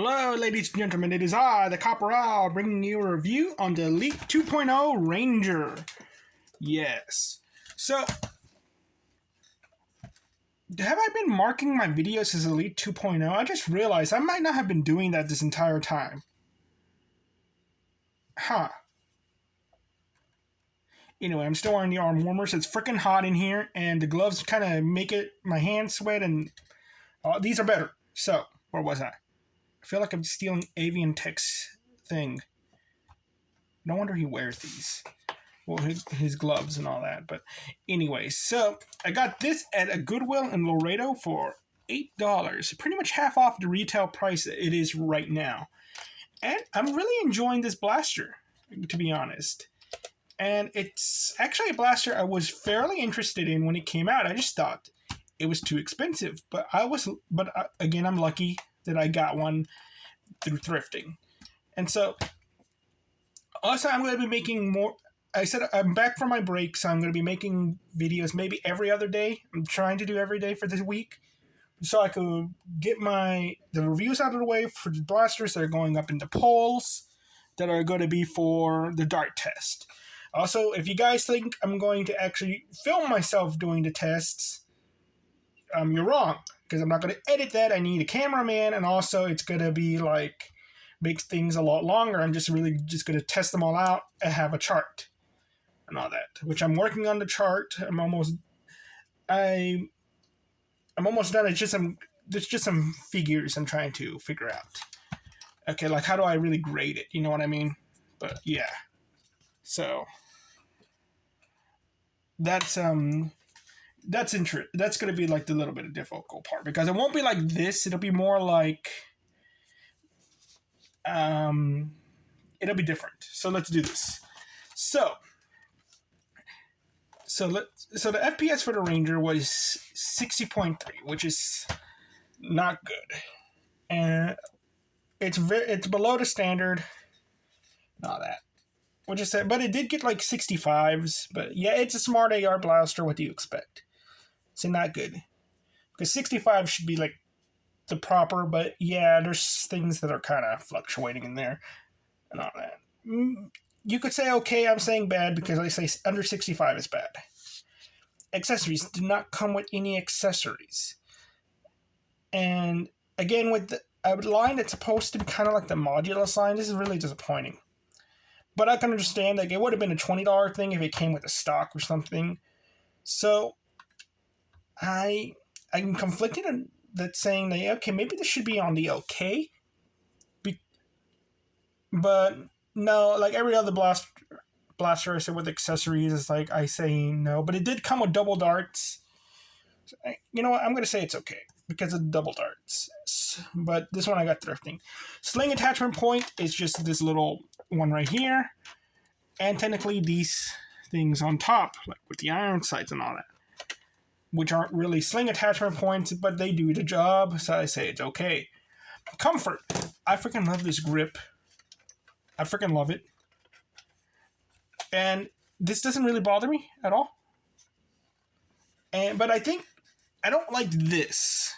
Hello, ladies and gentlemen. It is I, the Corporal, bringing you a review on the Elite 2.0 Ranger. Yes. So, have I been marking my videos as Elite 2.0? I just realized I might not have been doing that this entire time. Huh. Anyway, I'm still wearing the arm warmers. It's freaking hot in here, and the gloves kind of make my hands sweat, and these are better. So, where was I? I feel like I'm stealing Avian Tech's thing. No wonder he wears these. Well, his gloves and all that. But anyway, so I got this at a Goodwill in Laredo for $8. Pretty much half off the retail price it is right now. And I'm really enjoying this blaster, to be honest. And it's actually a blaster I was fairly interested in when it came out. I just thought it was too expensive. But again, I'm lucky that I got one through thrifting. And so also I'm going to be making more. I said I'm back from my break, so I'm going to be making videos maybe every other day. I'm trying to do every day for this week, so I could get the reviews out of the way for the blasters that are going up into polls that are going to be for the dart test. Also, if you guys think I'm going to actually film myself doing the tests, you're wrong, because I'm not going to edit that. I need a cameraman, and also it's going to be like make things a lot longer. I'm just going to test them all out and have a chart and all that, which I'm working on the chart. I'm almost done. There's just some figures I'm trying to figure out. Okay, like how do I really grade it? You know what I mean? But yeah. So that's going to be like the little bit of difficult part, because it won't be like this. It'll be more like it'll be different. So let's do this. So the FPS for the Ranger was 60.3, which is not good, and it's below the standard. Not that, which is but it did get like 65s. But yeah, it's a smart AR blaster. What do you expect? It's not good, because 65 should be like the proper. But yeah, there's things that are kind of fluctuating in there and all that. You could say okay, I'm saying bad because I say under 65 is bad. Accessories do not come with any accessories. And again, with a line that's supposed to be kind of like the Modulus line, this is really disappointing. But I can understand, like, it would have been a $20 thing if it came with a stock or something. So I'm conflicted on that, saying that, okay, maybe this should be on the okay. But no, like every other blaster I said with accessories, is like I say no. But it did come with double darts. You know what? I'm going to say it's okay because of double darts. But this one I got thrifting. Sling attachment point is just this little one right here. And technically these things on top, like with the iron sights and all that, which aren't really sling attachment points, but they do the job. So I say it's okay. Comfort. I freaking love this grip. I freaking love it. And this doesn't really bother me at all. But I think I don't like this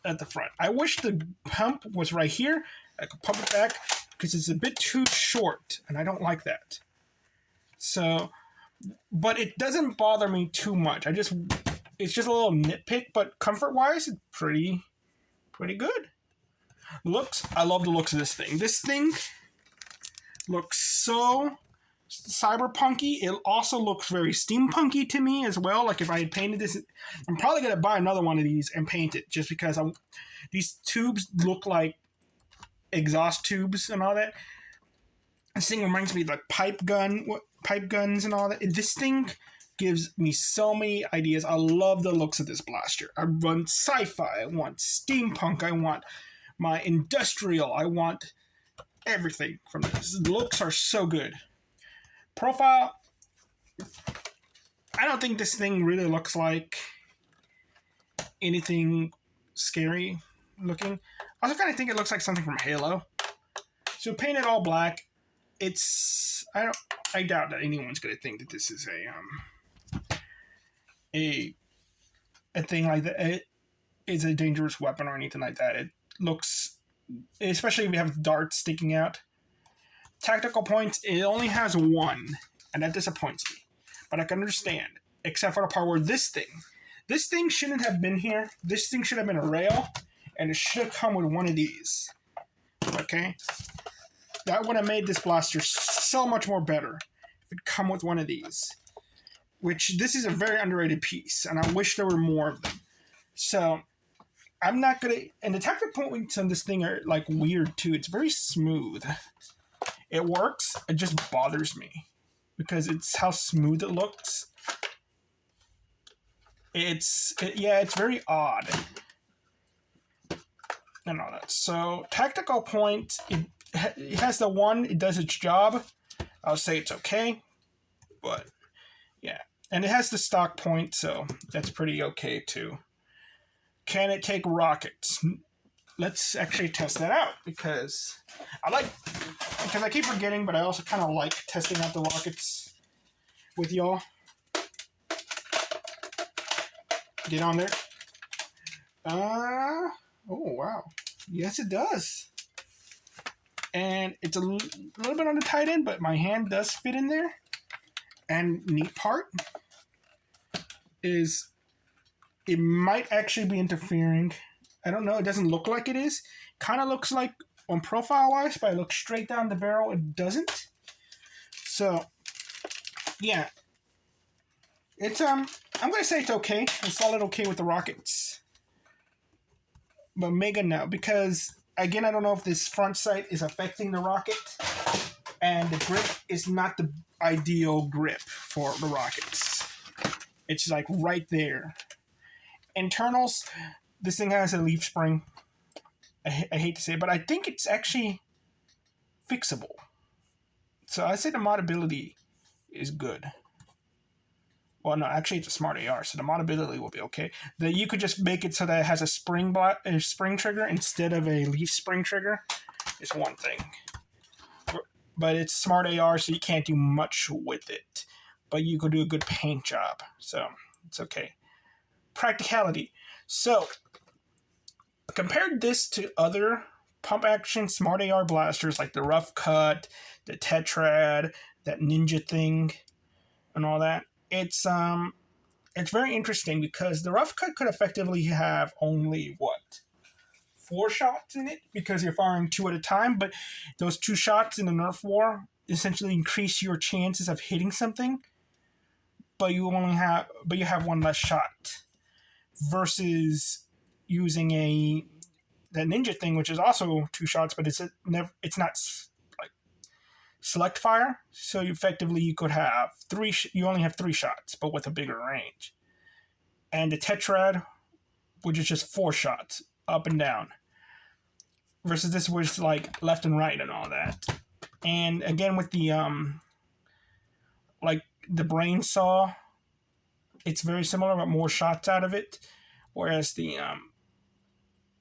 at the front. I wish the pump was right here. I could pump it back because it's a bit too short, and I don't like that. So, but it doesn't bother me too much. It's just a little nitpick, but comfort-wise, it's pretty good. Looks, I love the looks of this thing. This thing looks so cyberpunky. It also looks very steampunky to me as well. Like if I had painted this, I'm probably gonna buy another one of these and paint it, just because these tubes look like exhaust tubes and all that. This thing reminds me of like pipe guns and all that. This thing gives me so many ideas. I love the looks of this blaster. I want sci-fi. I want steampunk. I want my industrial. I want everything from this. The looks are so good. Profile, I don't think this thing really looks like anything scary looking. I also kind of think it looks like something from Halo. So paint it all black. I doubt that anyone's going to think that this is a thing like that. It is a dangerous weapon or anything like that. It looks especially if you have darts sticking out. Tactical points, it only has one, and that disappoints me. But I can understand, except for the part where this thing shouldn't have been here. This thing should have been a rail, and it should have come with one of these. Okay? That would have made this blaster so much more better if it come with one of these. Which, this is a very underrated piece, and I wish there were more of them. So, I'm not gonna... And the tactical points on this thing are, like, weird, too. It's very smooth. It works, it just bothers me. Because it's how smooth it looks. It's very odd. And all that. So, tactical point, it has the one, it does its job. I'll say it's okay. But, yeah. And it has the stock point, so that's pretty okay, too. Can it take rockets? Let's actually test that out, because I keep forgetting, but I also kind of like testing out the rockets with y'all. Get on there. Oh, wow. Yes, it does. And it's a little bit on the tight end, but my hand does fit in there. And neat part is it might actually be interfering. I don't know. It doesn't look like it is. Kind of looks like on profile-wise, but I look straight down the barrel. It doesn't. So, yeah. It's, I'm going to say it's okay. It's solid okay with the rockets. But Mega, no. Because, again, I don't know if this front sight is affecting the rocket. And the grip is not the ideal grip for the rockets. It's like right there. Internals, this thing has a leaf spring. I hate to say it, but I think it's actually fixable. So I say the modability is good. Well, no, actually it's a smart AR, so the modability will be okay. That you could just make it so that it has a spring trigger instead of a leaf spring trigger is one thing. But it's smart AR, so you can't do much with it. But you could do a good paint job, so it's okay. Practicality. So, compared this to other pump action smart AR blasters like the roughcut, the tetrad, that ninja thing, and all that, it's very interesting because the roughcut could effectively have only 4 shots in it because you're firing 2 at a time, but those 2 shots in the Nerf war essentially increase your chances of hitting something, but you have 1 less shot versus using that ninja thing, which is also 2 shots, but it's not like select fire, so you could have 3. You only have 3 shots, but with a bigger range. And the tetrad, which is just 4 shots up and down, versus this was like left and right and all that. And again with the like the brain saw, it's very similar but more shots out of it, whereas the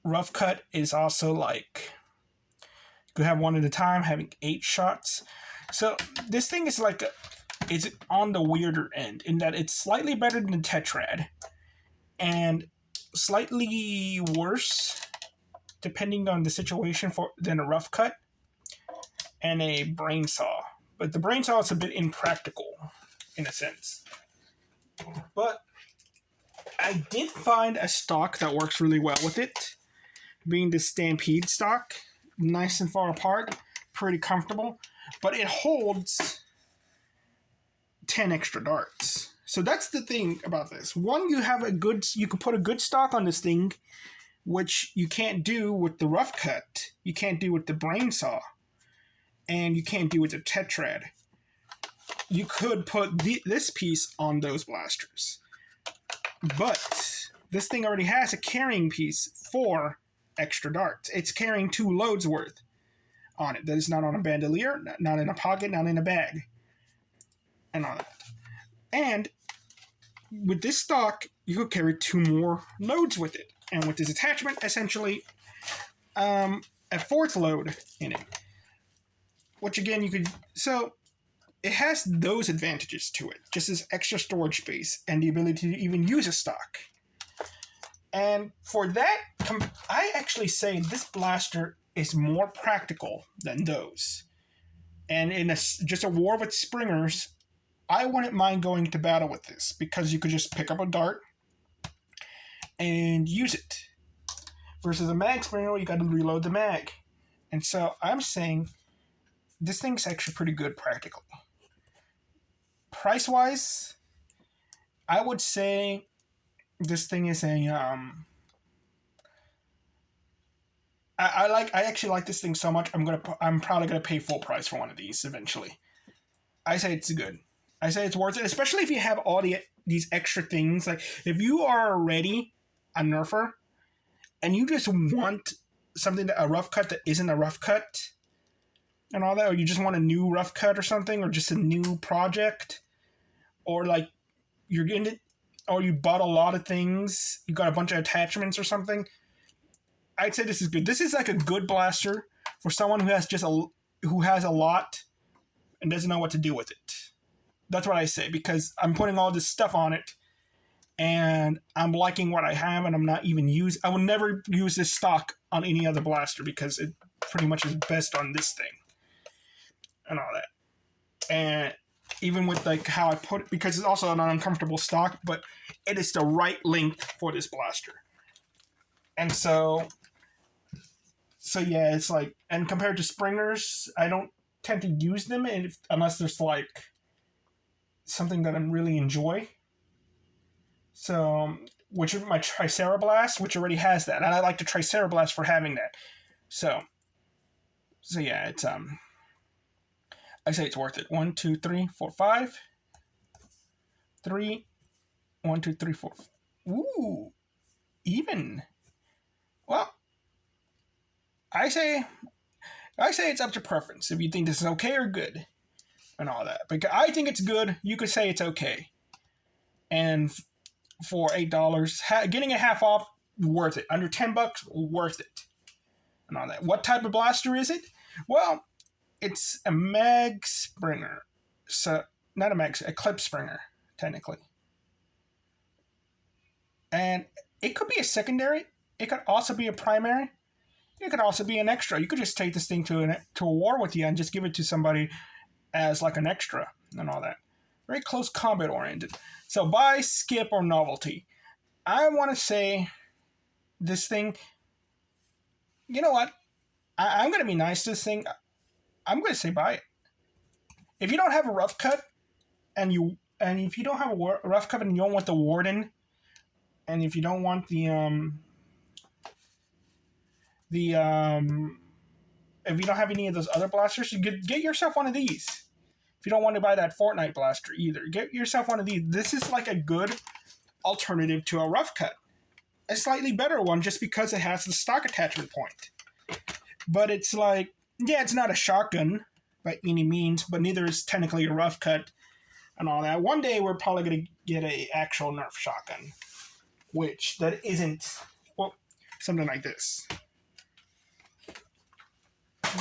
roughcut is also like you could have 1 at a time, having 8 shots. So this thing is it's on the weirder end in that it's slightly better than the tetrad and slightly worse depending on the situation than a roughcut and a brain saw. But the brain saw is a bit impractical in a sense. But I did find a stock that works really well with it, being the Stampede stock. Nice and far apart, pretty comfortable, but it holds 10 extra darts. So that's the thing about this. One, you could put a good stock on this thing, which you can't do with the roughcut. You can't do with the brain saw, and you can't do with the tetrad. You could put this piece on those blasters. But this thing already has a carrying piece for extra darts. It's carrying 2 loads worth on it. That is not on a bandolier, not in a pocket, not in a bag, and all that. And with this stock, you could carry 2 more loads with it. And with this attachment, essentially, a 4th load in it. Which again, you could... So, it has those advantages to it. Just as extra storage space and the ability to even use a stock. And for that, I actually say this blaster is more practical than those. And in just a war with springers, I wouldn't mind going to battle with this because you could just pick up a dart and use it. Versus a mag springer, you got to reload the mag. And so I'm saying this thing's actually pretty good practically. Price-wise, I would say this thing is a I actually like this thing so much. I'm probably gonna pay full price for one of these eventually. I say it's good. I say it's worth it, especially if you have all these extra things. Like if you are already a nerfer and you just want something a rough cut that isn't a rough cut and all that, or you just want a new rough cut or something, or just a new project, or like you're getting it, or you bought a lot of things, you got a bunch of attachments or something. I'd say this is good. This is like a good blaster for someone who has a lot and doesn't know what to do with it. That's what I say, because I'm putting all this stuff on it and I'm liking what I have, and I'm not even I will never use this stock on any other blaster because it pretty much is best on this thing and all that. And even with like how I put it, because it's also an uncomfortable stock, but it is the right length for this blaster. And so yeah, it's like, and compared to springers, I don't tend to use them unless there's like something that I really enjoy. So, which is my Tricerablast, which already has that, and I like the Tricerablast for having that. So yeah, it's I say it's worth it. 1, 2, 3, 4, 5. 3. 1, 2, 3, 4. Ooh, even. Well, I say it's up to preference if you think this is okay or good and all that. But I think it's good. You could say it's okay. And for $8, getting a half off, worth it. Under $10, worth it. And all that. What type of blaster is it? Well, it's a mag springer. So, not a clip springer, technically. And it could be a secondary. It could also be a primary. It could also be an extra. You could just take this thing to a war with you and just give it to somebody as like an extra and all that. Very close combat oriented. So buy, skip, or novelty. I want to say this thing, you know what? I'm going to be nice to this thing. I'm going to say buy it. If you don't have a rough cut and if you don't have a rough cut and you don't want the warden, and if you don't want if you don't have any of those other blasters, you get yourself one of these. If you don't want to buy that Fortnite blaster either, get yourself one of these. This is like a good alternative to a rough cut. A slightly better one just because it has the stock attachment point. But it's like, yeah, it's not a shotgun by any means, but neither is technically a rough cut and all that. One day we're probably going to get an actual Nerf shotgun, which that isn't, well, something like this.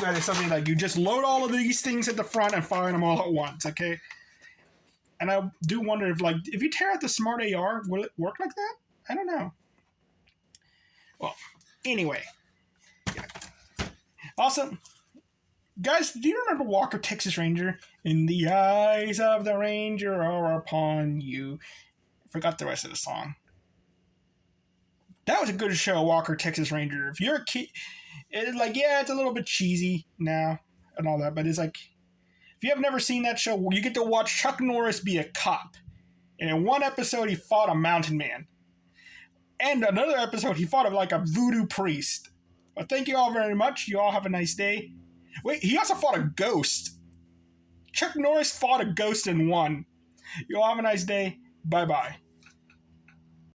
That is something like you just load all of these things at the front and fire them all at once, okay? And I do wonder if you tear out the Smart AR, will it work like that? I don't know. Well, anyway. Yeah. Also, guys, do you remember Walker, Texas Ranger? In the eyes of the Ranger are upon you. I forgot the rest of the song. That was a good show, Walker, Texas Ranger. If you're a kid, it's a little bit cheesy now and all that, but it's like, if you have never seen that show, you get to watch Chuck Norris be a cop. And in one episode, he fought a mountain man. And another episode, he fought like a voodoo priest. But thank you all very much. You all have a nice day. Wait, he also fought a ghost. Chuck Norris fought a ghost and won. You all have a nice day. Bye-bye.